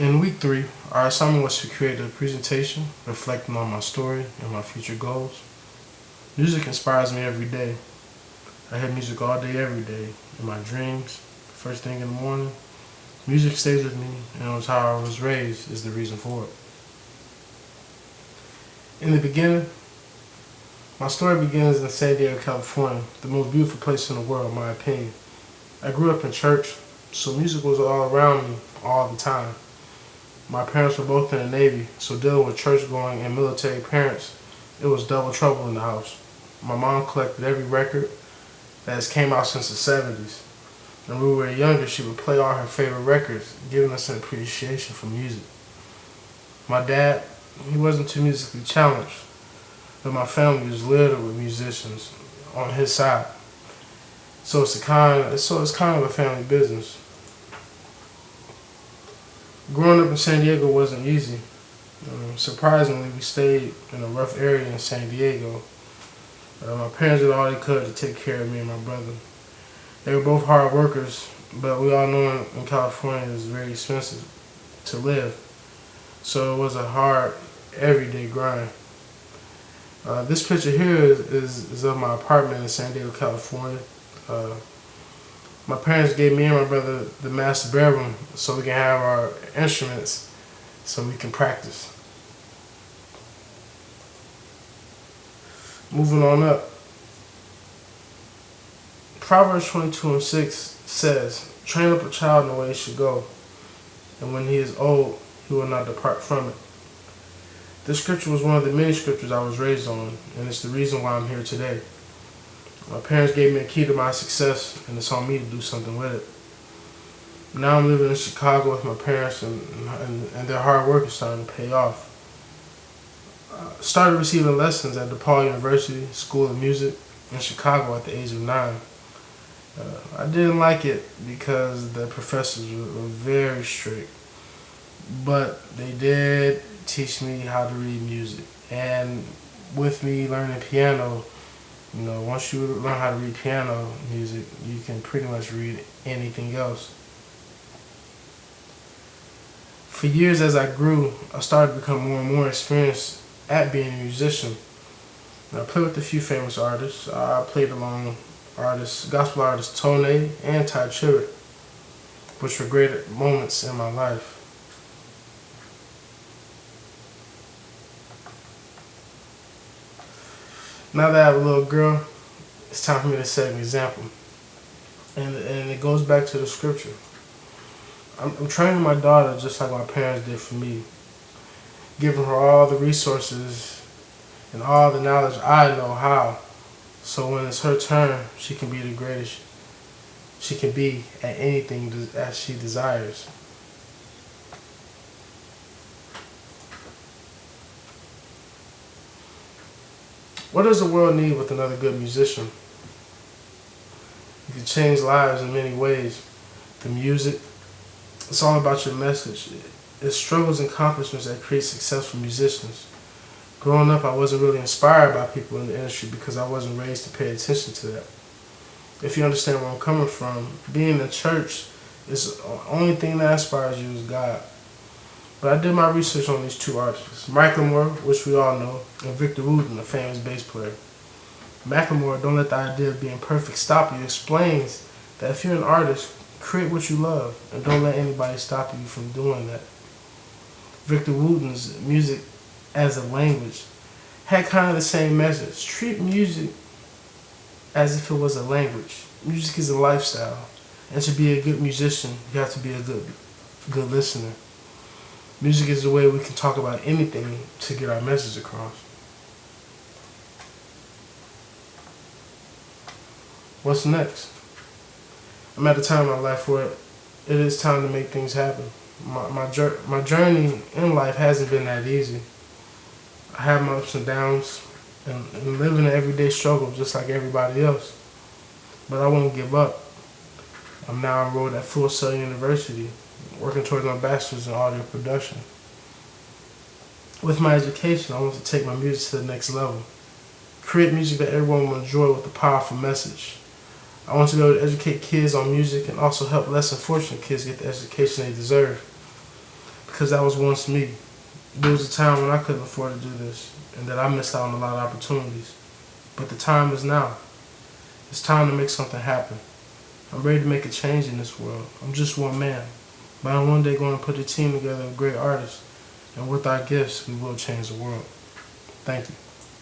In week 3, our assignment was to create a presentation reflecting on my story and my future goals. Music inspires me every day. I hear music all day, every day, in my dreams, first thing in the morning. Music stays with me, and it was how I was raised is the reason for it. In the beginning, my story begins in San Diego, California, the most beautiful place in the world, in my opinion. I grew up in church, so music was all around me all the time. My parents were both in the Navy, so dealing with church-going and military parents, it was double trouble in the house. My mom collected every record that has came out since the 70s. And when we were younger, she would play all her favorite records, giving us an appreciation for music. My dad, he wasn't too musically challenged, but my family was littered with musicians on his side. So it's kind of a family business. Growing up in San Diego wasn't easy. Surprisingly, we stayed in a rough area in San Diego. My parents did all they could to take care of me and my brother. They were both hard workers, but we all know in California it's very expensive to live. So it was a hard, everyday grind. This picture here is of my apartment in San Diego, California. My parents gave me and my brother the master bedroom so we can have our instruments so we can practice. Moving on up. Proverbs 22:6 says, "Train up a child in the way he should go, and when he is old, he will not depart from it." This scripture was one of the many scriptures I was raised on, and it's the reason why I'm here today. My parents gave me a key to my success, and it's on me to do something with it. Now I'm living in Chicago with my parents, and their hard work is starting to pay off. I started receiving lessons at DePaul University School of Music in Chicago at the age of 9. I didn't like it because the professors were very strict, but they did teach me how to read music. And with me learning piano, once you learn how to read piano music, you can pretty much read anything else. For years as I grew, I started to become more and more experienced at being a musician. And I played with a few famous artists. I played along gospel artists Tone and Ty Tribbett, which were great moments in my life. Now that I have a little girl, it's time for me to set an example. And it goes back to the scripture. I'm training my daughter just like my parents did for me, giving her all the resources and all the knowledge I know how, so when it's her turn, she can be the greatest she can be at anything as she desires. What does the world need with another good musician? You can change lives in many ways. The music, it's all about your message. It's struggles and accomplishments that create successful musicians. Growing up, I wasn't really inspired by people in the industry because I wasn't raised to pay attention to that. If you understand where I'm coming from, being in church is the only thing that inspires you is God. But I did my research on these two artists, Macklemore, which we all know, and Victor Wooten, a famous bass player. Macklemore, "Don't let the idea of being perfect stop you," explains that if you're an artist, create what you love and don't let anybody stop you from doing that. Victor Wooten's music as a language had kind of the same message. Treat music as if it was a language. Music is a lifestyle, and to be a good musician, you have to be a good listener. Music is the way we can talk about anything to get our message across. What's next? I'm at a time in my life where it is time to make things happen. My journey in life hasn't been that easy. I have my ups and downs and living an everyday struggle just like everybody else. But I won't give up. I'm now enrolled at Full Sail University, working towards my bachelor's in audio production. With my education, I want to take my music to the next level. Create music that everyone will enjoy with a powerful message. I want to be able to educate kids on music and also help less unfortunate kids get the education they deserve. because that was once me. There was a time when I couldn't afford to do this and that I missed out on a lot of opportunities. But the time is now. It's time to make something happen. I'm ready to make a change in this world. I'm just one man. But I'm one day going to put a team together of great artists. And with our gifts, we will change the world. Thank you.